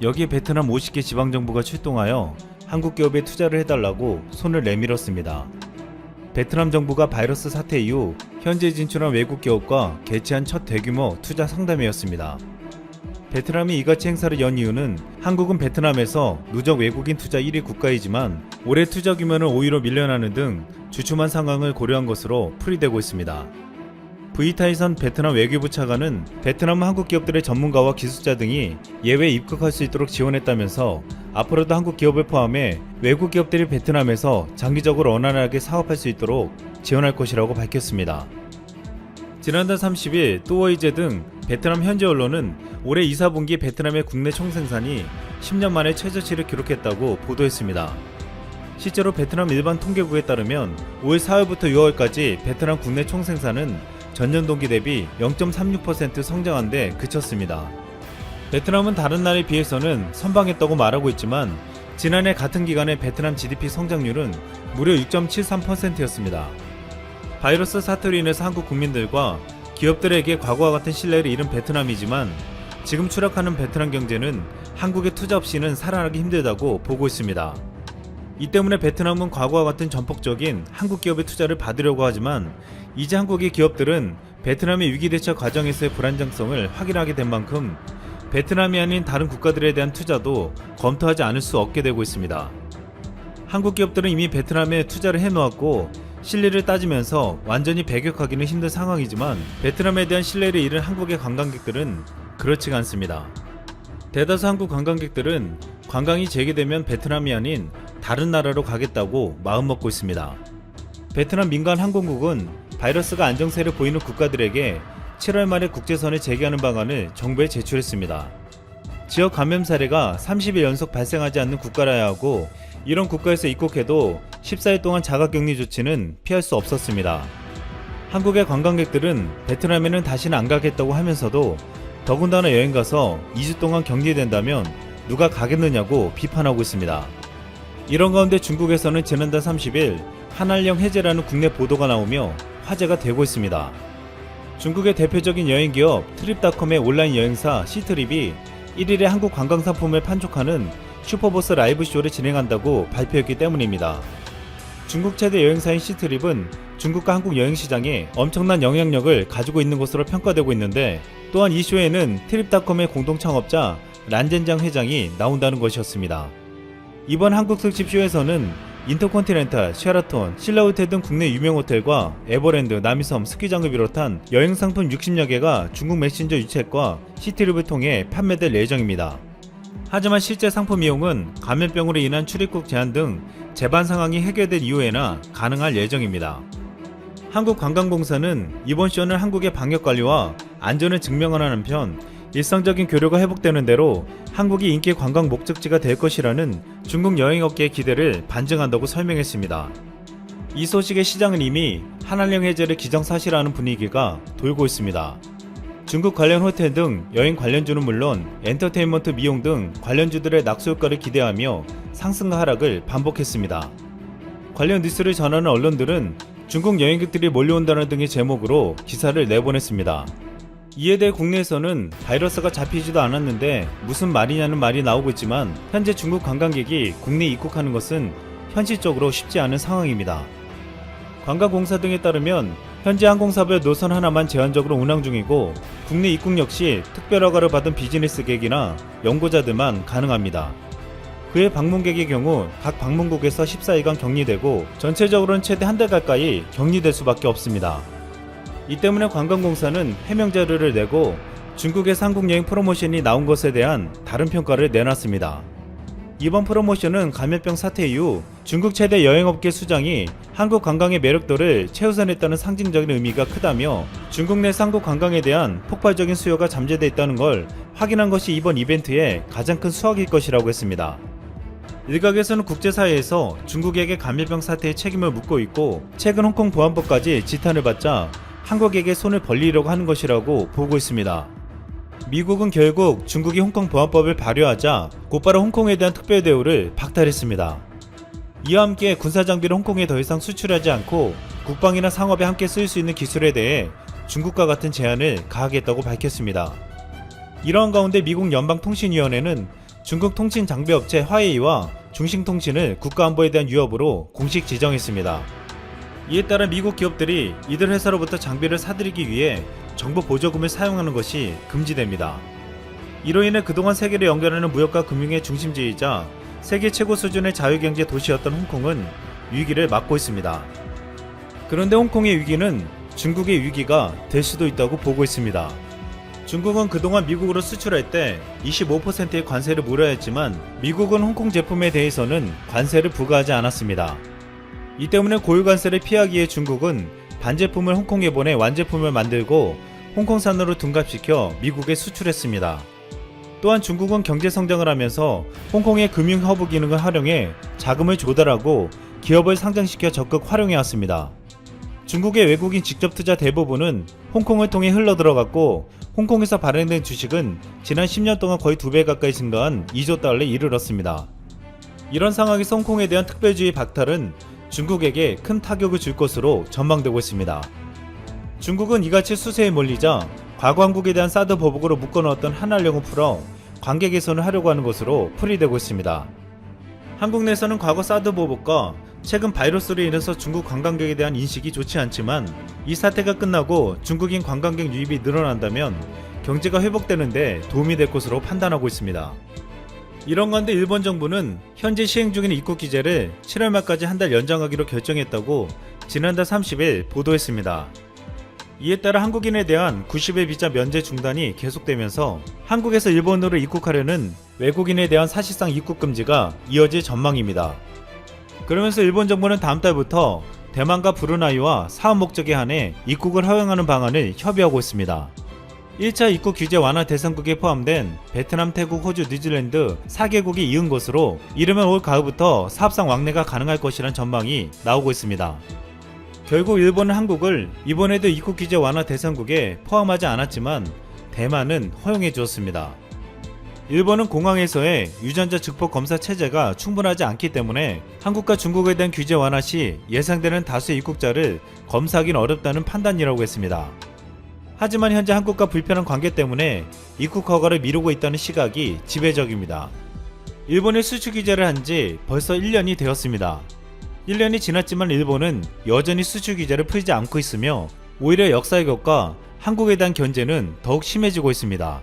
여기에 베트남 50개 지방정부가 출동하여 한국 기업에 투자를 해달라고 손을 내밀었습니다. 베트남 정부가 바이러스 사태 이후 현재 진출한 외국 기업과 개최한 첫 대규모 투자 상담회였습니다. 베트남이 이같이 행사를 연 이유는 한국은 베트남에서 누적 외국인 투자 1위 국가이지만 올해 투자 규모는 오히려 밀려나는 등 주춤한 상황을 고려한 것으로 풀이되고 있습니다. 브이타이선 베트남 외교부 차관은 베트남 한국 기업들의 전문가와 기술자 등이 예외 입국할 수 있도록 지원했다면서 앞으로도 한국 기업을 포함해 외국 기업들이 베트남에서 장기적으로 원활하게 사업할 수 있도록 지원할 것이라고 밝혔습니다. 지난달 30일 또워이제 등 베트남 현지 언론은 올해 2, 4분기 베트남의 국내 총생산이 10년 만에 최저치를 기록했다고 보도했습니다. 실제로 베트남 일반 통계국에 따르면 올 4월부터 6월까지 베트남 국내 총생산은 전년 동기 대비 0.36% 성장한 데 그쳤습니다. 베트남은 다른 나라에 비해서는 선방했다고 말하고 있지만 지난해 같은 기간의 베트남 GDP 성장률은 무려 6.73%였습니다. 바이러스 사태로 인해서 한국 국민들과 기업들에게 과거와 같은 신뢰를 잃은 베트남이지만 지금 추락하는 베트남 경제는 한국의 투자 없이는 살아나기 힘들다고 보고 있습니다. 이 때문에 베트남은 과거와 같은 전폭적인 한국 기업의 투자를 받으려고 하지만 이제 한국의 기업들은 베트남의 위기 대처 과정에서의 불안정성을 확인하게 된 만큼 베트남이 아닌 다른 국가들에 대한 투자도 검토하지 않을 수 없게 되고 있습니다. 한국 기업들은 이미 베트남에 투자를 해놓았고 신뢰를 따지면서 완전히 배격하기는 힘든 상황이지만 베트남에 대한 신뢰를 잃은 한국의 관광객들은 그렇지가 않습니다. 대다수 한국 관광객들은 관광이 재개되면 베트남이 아닌 다른 나라로 가겠다고 마음먹고 있습니다. 베트남 민간 항공국은 바이러스가 안정세를 보이는 국가들에게 7월 말에 국제선을 재개하는 방안을 정부에 제출했습니다. 지역 감염 사례가 30일 연속 발생하지 않는 국가라야 하고 이런 국가에서 입국해도 14일 동안 자가격리 조치는 피할 수 없었습니다. 한국의 관광객들은 베트남에는 다시는 안 가겠다고 하면서도 더군다나 여행가서 2주 동안 격리된다면 누가 가겠느냐고 비판하고 있습니다. 이런 가운데 중국에서는 지난달 30일 한알령 해제라는 국내 보도가 나오며 화제가 되고 있습니다. 중국의 대표적인 여행기업 트립닷컴의 온라인 여행사 시트립이 1일에 한국 관광상품을 판촉하는 슈퍼버스 라이브 쇼를 진행한다고 발표했기 때문입니다. 중국 최대 여행사인 시트립은 중국과 한국 여행시장에 엄청난 영향력을 가지고 있는 것으로 평가되고 있는데 또한 이 쇼에는 트립닷컴의 공동 창업자 란젠장 회장이 나온다는 것이었습니다. 이번 한국 특집 쇼에서는 인터컨티넨탈, 쉐라톤, 신라호텔 등 국내 유명 호텔과 에버랜드, 남이섬, 스키장을 비롯한 여행상품 60여 개가 중국 메신저 유책과 시트립을 통해 판매될 예정입니다. 하지만 실제 상품 이용은 감염병으로 인한 출입국 제한 등 재반 상황이 해결된 이후에나 가능할 예정입니다. 한국관광공사는 이번 쇼는 한국의 방역관리와 안전을 증명하는 한편 일상적인 교류가 회복되는 대로 한국이 인기 관광 목적지가 될 것이라는 중국 여행업계의 기대를 반증한다고 설명했습니다. 이 소식의 시장은 이미 한알령 해제를 기정사실화하는 분위기가 돌고 있습니다. 중국 관련 호텔 등 여행 관련주는 물론 엔터테인먼트 미용 등 관련주들의 낙수 효과를 기대하며 상승과 하락을 반복했습니다. 관련 뉴스를 전하는 언론들은 중국 여행객들이 몰려온다는 등의 제목으로 기사를 내보냈습니다. 이에 대해 국내에서는 바이러스가 잡히지도 않았는데 무슨 말이냐는 말이 나오고 있지만 현재 중국 관광객이 국내에 입국하는 것은 현실적으로 쉽지 않은 상황입니다. 관광공사 등에 따르면 현재 항공사별 노선 하나만 제한적으로 운항 중이고 국내 입국 역시 특별허가를 받은 비즈니스객이나 연구자들만 가능합니다. 그의 방문객의 경우 각 방문국에서 14일간 격리되고 전체적으로는 최대 한 달 가까이 격리될 수밖에 없습니다. 이 때문에 관광공사는 해명 자료를 내고 중국의 한국 여행 프로모션이 나온 것에 대한 다른 평가를 내놨습니다. 이번 프로모션은 감염병 사태 이후 중국 최대 여행업계 수장이 한국 관광의 매력도를 최우선했다는 상징적인 의미가 크다며 중국 내 한국 관광에 대한 폭발적인 수요가 잠재되어 있다는 걸 확인한 것이 이번 이벤트의 가장 큰 수확일 것이라고 했습니다. 일각에서는 국제사회에서 중국에게 감염병 사태의 책임을 묻고 있고 최근 홍콩 보안법까지 지탄을 받자 한국에게 손을 벌리려고 하는 것이라고 보고 있습니다. 미국은 결국 중국이 홍콩 보안법을 발효하자 곧바로 홍콩에 대한 특별 대우를 박탈했습니다. 이와 함께 군사장비를 홍콩에 더 이상 수출하지 않고 국방이나 상업에 함께 쓸 수 있는 기술에 대해 중국과 같은 제한을 가하겠다고 밝혔습니다. 이러한 가운데 미국 연방통신위원회는 중국 통신 장비업체 화웨이와 중兴통신을 국가안보에 대한 위협으로 공식 지정했습니다. 이에 따라 미국 기업들이 이들 회사로부터 장비를 사들이기 위해 정보 보조금을 사용하는 것이 금지됩니다. 이로 인해 그동안 세계를 연결하는 무역과 금융의 중심지이자 세계 최고 수준의 자유경제 도시였던 홍콩은 위기를 맞고 있습니다. 그런데 홍콩의 위기는 중국의 위기가 될 수도 있다고 보고 있습니다. 중국은 그동안 미국으로 수출할 때 25%의 관세를 물어야 했지만 미국은 홍콩 제품에 대해서는 관세를 부과하지 않았습니다. 이 때문에 고유 관세를 피하기 위해 중국은 반제품을 홍콩에 보내 완제품을 만들고 홍콩산으로 둔갑시켜 미국에 수출했습니다. 또한 중국은 경제 성장을 하면서 홍콩의 금융 허브 기능을 활용해 자금을 조달하고 기업을 상장시켜 적극 활용해 왔습니다. 중국의 외국인 직접 투자 대부분은 홍콩을 통해 흘러들어갔고 홍콩에서 발행된 주식은 지난 10년 동안 거의 2배 가까이 증가한 2조 달러에 이르렀습니다. 이런 상황에서 홍콩에 대한 특별주의 박탈은 중국에게 큰 타격을 줄 것으로 전망되고 있습니다. 중국은 이같이 수세에 몰리자 과거 한국에 대한 사드 보복으로 묶어놓았던 한알령을 풀어 관계 개선을 하려고 하는 것으로 풀이되고 있습니다. 한국 내에서는 과거 사드 보복과 최근 바이러스로 인해서 중국 관광객에 대한 인식이 좋지 않지만 이 사태가 끝나고 중국인 관광객 유입이 늘어난다면 경제가 회복되는데 도움이 될 것으로 판단하고 있습니다. 이런 가운데 일본 정부는 현재 시행 중인 입국 규제를 7월 말까지 한 달 연장하기로 결정했다고 지난달 30일 보도했습니다. 이에 따라 한국인에 대한 90일 비자 면제 중단이 계속되면서 한국에서 일본으로 입국하려는 외국인에 대한 사실상 입국 금지가 이어질 전망입니다. 그러면서 일본 정부는 다음 달부터 대만과 브루나이와 사업 목적에 한해 입국을 허용하는 방안을 협의하고 있습니다. 1차 입국 규제 완화 대상국에 포함된 베트남, 태국, 호주, 뉴질랜드 4개국이 이은 것으로 이르면 올 가을부터 사업상 왕래가 가능할 것이란 전망이 나오고 있습니다. 결국 일본은 한국을 이번에도 입국 규제 완화 대상국에 포함하지 않았지만 대만은 허용해 주었습니다. 일본은 공항에서의 유전자 증폭 검사 체제가 충분하지 않기 때문에 한국과 중국에 대한 규제 완화 시 예상되는 다수의 입국자를 검사하기는 어렵다는 판단이라고 했습니다. 하지만 현재 한국과 불편한 관계 때문에 입국 허가를 미루고 있다는 시각이 지배적입니다. 일본이 수출 규제를 한 지 벌써 1년이 되었습니다. 1년이 지났지만 일본은 여전히 수출 규제를 풀지 않고 있으며 오히려 역사회격과 한국에 대한 견제는 더욱 심해지고 있습니다.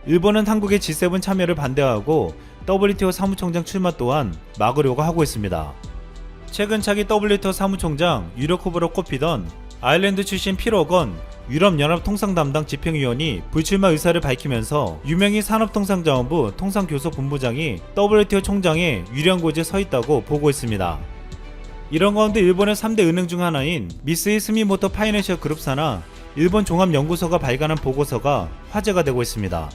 일본은 한국의 G7 참여를 반대하고 WTO 사무총장 출마 또한 막으려고 하고 있습니다. 최근 차기 WTO 사무총장 유력 후보로 꼽히던 아일랜드 출신 필워건 유럽연합 통상 담당 집행위원이 불출마 의사를 밝히면서 유명희 산업통상자원부 통상교섭본부장이 WTO 총장의 유리한 곳에 서 있다고 보고 있습니다. 이런 가운데 일본의 3대 은행 중 하나인 미쓰이 스미모토 파이낸셜 그룹사나 일본 종합연구소가 발간한 보고서가 화제가 되고 있습니다.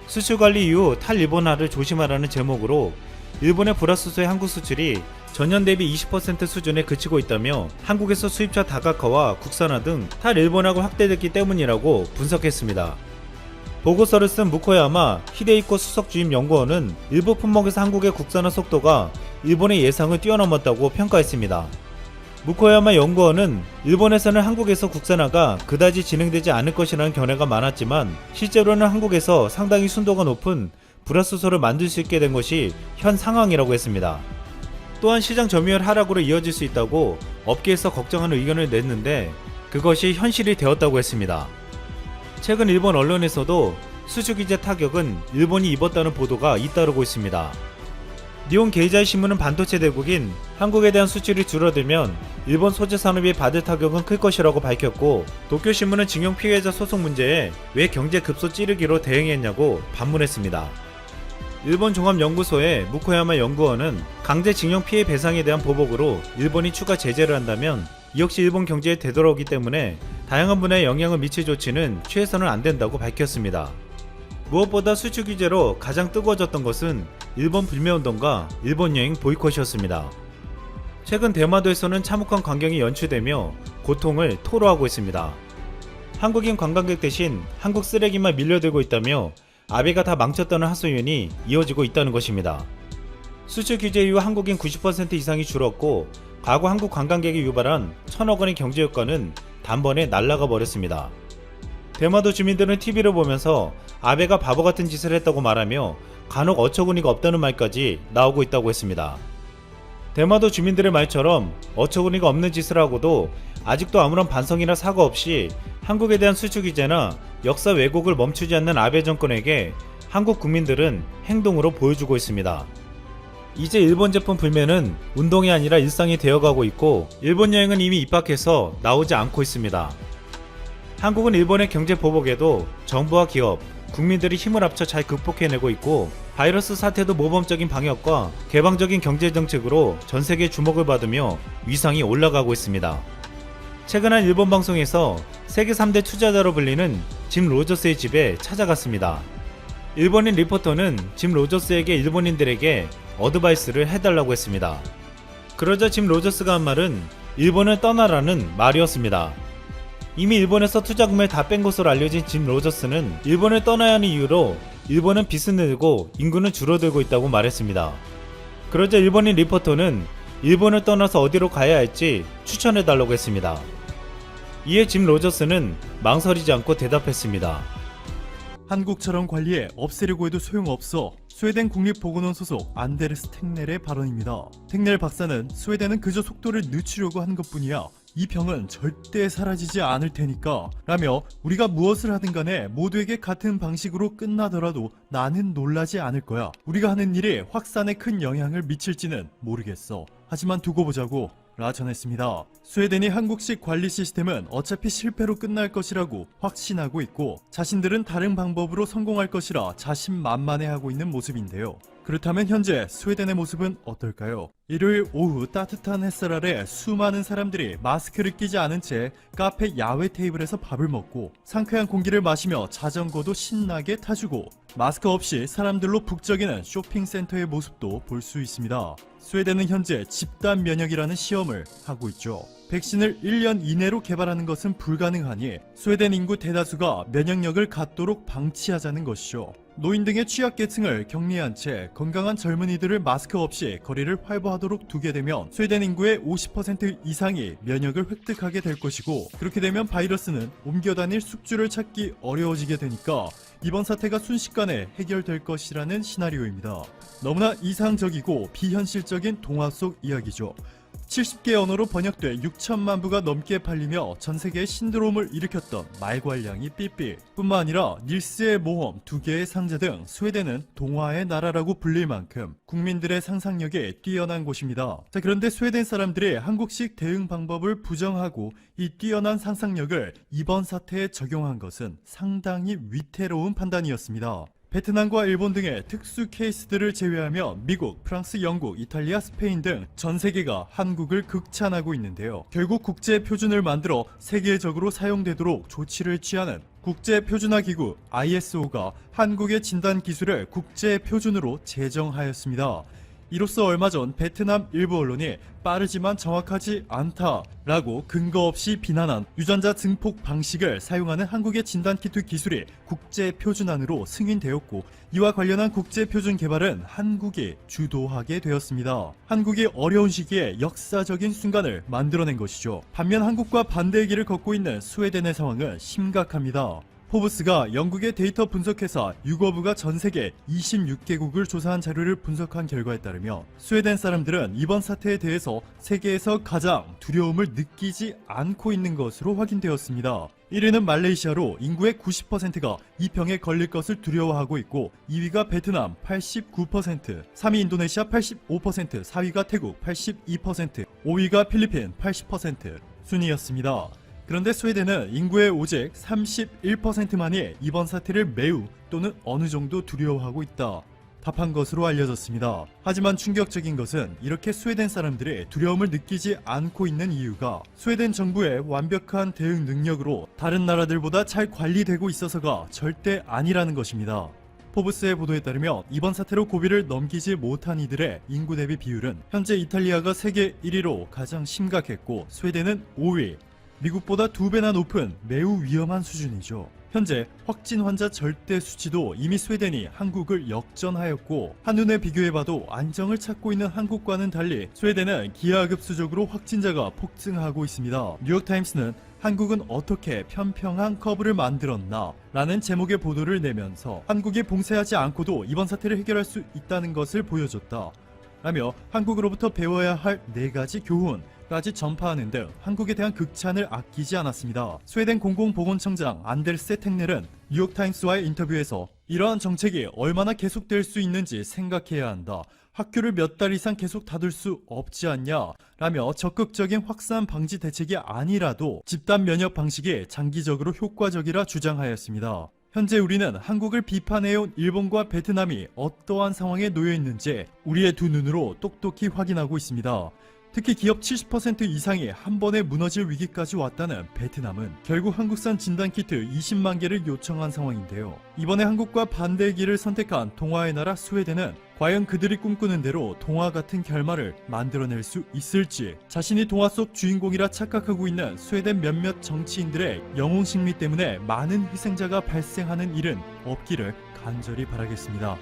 수출관리 이후 탈일본화를 조심하라는 제목으로 일본의 불화수소의 한국 수출이 전년 대비 20% 수준에 그치고 있다며 한국에서 수입차 다각화와 국산화 등 탈일본화가 확대됐기 때문이라고 분석했습니다. 보고서를 쓴 무코야마 히데이코 수석주임연구원은 일부 품목에서 한국의 국산화 속도가 일본의 예상을 뛰어넘었다고 평가했습니다. 무코야마 연구원은 일본에서는 한국에서 국산화가 그다지 진행되지 않을 것이라는 견해가 많았지만 실제로는 한국에서 상당히 순도가 높은 불화수소를 만들 수 있게 된 것이 현 상황이라고 했습니다. 또한 시장 점유율 하락으로 이어질 수 있다고 업계에서 걱정하는 의견을 냈는데 그것이 현실이 되었다고 했습니다. 최근 일본 언론에서도 수출 규제 타격은 일본이 입었다는 보도가 잇따르고 있습니다. 니혼 게이자이 신문은 반도체 대국인 한국에 대한 수출이 줄어들면 일본 소재 산업이 받을 타격은 클 것이라고 밝혔고 도쿄 신문은 징용 피해자 소송 문제에 왜 경제 급소 찌르기로 대응했냐고 반문했습니다. 일본 종합연구소의 무코야마 연구원은 강제 징용 피해 배상에 대한 보복으로 일본이 추가 제재를 한다면 이 역시 일본 경제에 되돌아오기 때문에 다양한 분야에 영향을 미칠 조치는 취해서는 안 된다고 밝혔습니다. 무엇보다 수출 규제로 가장 뜨거워졌던 것은 일본 불매운동과 일본 여행 보이콧이었습니다. 최근 대마도에서는 참혹한 광경이 연출되며 고통을 토로하고 있습니다. 한국인 관광객 대신 한국 쓰레기만 밀려들고 있다며 아베가 다 망쳤다는 하소연이 이어지고 있다는 것입니다. 수출 규제 이후 한국인 90% 이상이 줄었고 과거 한국 관광객이 유발한 1,000억 원의 경제 효과는 단번에 날아가 버렸습니다. 대마도 주민들은 TV를 보면서 아베가 바보 같은 짓을 했다고 말하며 간혹 어처구니가 없다는 말까지 나오고 있다고 했습니다. 대마도 주민들의 말처럼 어처구니가 없는 짓을 하고도 아직도 아무런 반성이나 사과 없이 한국에 대한 수출 규제나 역사 왜곡을 멈추지 않는 아베 정권에게 한국 국민들은 행동으로 보여주고 있습니다. 이제 일본 제품 불매는 운동이 아니라 일상이 되어가고 있고 일본 여행은 이미 입학해서 나오지 않고 있습니다. 한국은 일본의 경제 보복에도 정부와 기업, 국민들이 힘을 합쳐 잘 극복해내고 있고 바이러스 사태도 모범적인 방역과 개방적인 경제 정책으로 전 세계의 주목을 받으며 위상이 올라가고 있습니다. 최근 한 일본 방송에서 세계 3대 투자자로 불리는 짐 로저스의 집에 찾아갔습니다. 일본인 리포터는 짐 로저스에게 일본인들에게 어드바이스를 해달라고 했습니다. 그러자 짐 로저스가 한 말은 일본을 떠나라는 말이었습니다. 이미 일본에서 투자금을 다 뺀 것으로 알려진 짐 로저스는 일본을 떠나야 하는 이유로 일본은 빚은 늘고 인구는 줄어들고 있다고 말했습니다. 그러자 일본인 리포터는 일본을 떠나서 어디로 가야 할지 추천해달라고 했습니다. 이에 짐 로저스는 망설이지 않고 대답했습니다. 한국처럼 관리해 없애려고 해도 소용없어. 스웨덴 국립보건원 소속 안데르스 텍넬의 발언입니다. 텍넬 박사는 스웨덴은 그저 속도를 늦추려고 한 것뿐이야. 이 병은 절대 사라지지 않을 테니까 라며 우리가 무엇을 하든 간에 모두에게 같은 방식으로 끝나더라도 나는 놀라지 않을 거야. 우리가 하는 일이 확산에 큰 영향을 미칠지는 모르겠어. 하지만 두고 보자고 라 전했습니다. 스웨덴이 한국식 관리 시스템은 어차피 실패로 끝날 것이라고 확신하고 있고 자신들은 다른 방법으로 성공할 것이라 자신만만해하고 있는 모습인데요. 그렇다면 현재 스웨덴의 모습은 어떨까요? 일요일 오후 따뜻한 햇살 아래 수많은 사람들이 마스크를 끼지 않은 채 카페 야외 테이블에서 밥을 먹고 상쾌한 공기를 마시며 자전거도 신나게 타주고 마스크 없이 사람들로 북적이는 쇼핑센터의 모습도 볼 수 있습니다. 스웨덴은 현재 집단 면역이라는 시험을 하고 있죠. 백신을 1년 이내로 개발하는 것은 불가능하니 스웨덴 인구 대다수가 면역력을 갖도록 방치하자는 것이죠. 노인 등의 취약계층을 격리한 채 건강한 젊은이들을 마스크 없이 거리를 활보하도록 두게 되면 스웨덴 인구의 50% 이상이 면역을 획득하게 될 것이고 그렇게 되면 바이러스는 옮겨다닐 숙주를 찾기 어려워지게 되니까 이번 사태가 순식간에 해결될 것이라는 시나리오입니다. 너무나 이상적이고 비현실적인 동화 속 이야기죠. 70개 언어로 번역돼 6천만 부가 넘게 팔리며 전세계의 신드롬을 일으켰던 말괄량이 삐삐 뿐만 아니라 닐스의 모험 2개의 상자 등 스웨덴은 동화의 나라라고 불릴 만큼 국민들의 상상력이 뛰어난 곳입니다. 자, 그런데 스웨덴 사람들이 한국식 대응 방법을 부정하고 이 뛰어난 상상력을 이번 사태에 적용한 것은 상당히 위태로운 판단이었습니다. 베트남과 일본 등의 특수 케이스들을 제외하면 미국, 프랑스, 영국, 이탈리아, 스페인 등 전 세계가 한국을 극찬하고 있는데요. 결국 국제 표준을 만들어 세계적으로 사용되도록 조치를 취하는 국제표준화기구 ISO가 한국의 진단 기술을 국제 표준으로 제정하였습니다. 이로써 얼마 전 베트남 일부 언론이 빠르지만 정확하지 않다라고 근거 없이 비난한 유전자 증폭 방식을 사용하는 한국의 진단키트 기술이 국제표준안으로 승인되었고 이와 관련한 국제표준 개발은 한국이 주도하게 되었습니다. 한국이 어려운 시기에 역사적인 순간을 만들어낸 것이죠. 반면 한국과 반대의 길을 걷고 있는 스웨덴의 상황은 심각합니다. 포브스가 영국의 데이터 분석회사 유거브가 전세계 26개국을 조사한 자료를 분석한 결과에 따르면 스웨덴 사람들은 이번 사태에 대해서 세계에서 가장 두려움을 느끼지 않고 있는 것으로 확인되었습니다. 1위는 말레이시아로 인구의 90%가 이 병에 걸릴 것을 두려워하고 있고 2위가 베트남 89%, 3위 인도네시아 85%, 4위가 태국 82%, 5위가 필리핀 80% 순이었습니다. 그런데 스웨덴은 인구의 오직 31%만이 이번 사태를 매우 또는 어느 정도 두려워하고 있다 답한 것으로 알려졌습니다. 하지만 충격적인 것은 이렇게 스웨덴 사람들이 두려움을 느끼지 않고 있는 이유가 스웨덴 정부의 완벽한 대응 능력으로 다른 나라들보다 잘 관리되고 있어서가 절대 아니라는 것입니다. 포브스의 보도에 따르면 이번 사태로 고비를 넘기지 못한 이들의 인구 대비 비율은 현재 이탈리아가 세계 1위로 가장 심각했고 스웨덴은 5위, 미국보다 2배나 높은 매우 위험한 수준이죠. 현재 확진 환자 절대 수치도 이미 스웨덴이 한국을 역전하였고 한눈에 비교해봐도 안정을 찾고 있는 한국과는 달리 스웨덴은 기하급수적으로 확진자가 폭증하고 있습니다. 뉴욕타임스는 한국은 어떻게 편평한 커브를 만들었나 라는 제목의 보도를 내면서 한국이 봉쇄하지 않고도 이번 사태를 해결할 수 있다는 것을 보여줬다 라며 한국으로부터 배워야 할 4가지 교훈까지 전파하는 등 한국에 대한 극찬을 아끼지 않았습니다. 스웨덴 공공보건청장 안데르세 텍넬은 뉴욕타임스와의 인터뷰에서 이러한 정책이 얼마나 계속될 수 있는지 생각해야 한다. 학교를 몇 달 이상 계속 닫을 수 없지 않냐 라며 적극적인 확산 방지 대책이 아니라도 집단 면역 방식이 장기적으로 효과적이라 주장하였습니다. 현재 우리는 한국을 비판해온 일본과 베트남이 어떠한 상황에 놓여 있는지 우리의 두 눈으로 똑똑히 확인하고 있습니다. 특히 기업 70% 이상이 한 번에 무너질 위기까지 왔다는 베트남은 결국 한국산 진단키트 20만 개를 요청한 상황인데요. 이번에 한국과 반대의 길을 선택한 동아의 나라 스웨덴은 과연 그들이 꿈꾸는 대로 동화 같은 결말을 만들어낼 수 있을지, 자신이 동화 속 주인공이라 착각하고 있는 스웨덴 몇몇 정치인들의 영웅 심리 때문에 많은 희생자가 발생하는 일은 없기를 간절히 바라겠습니다.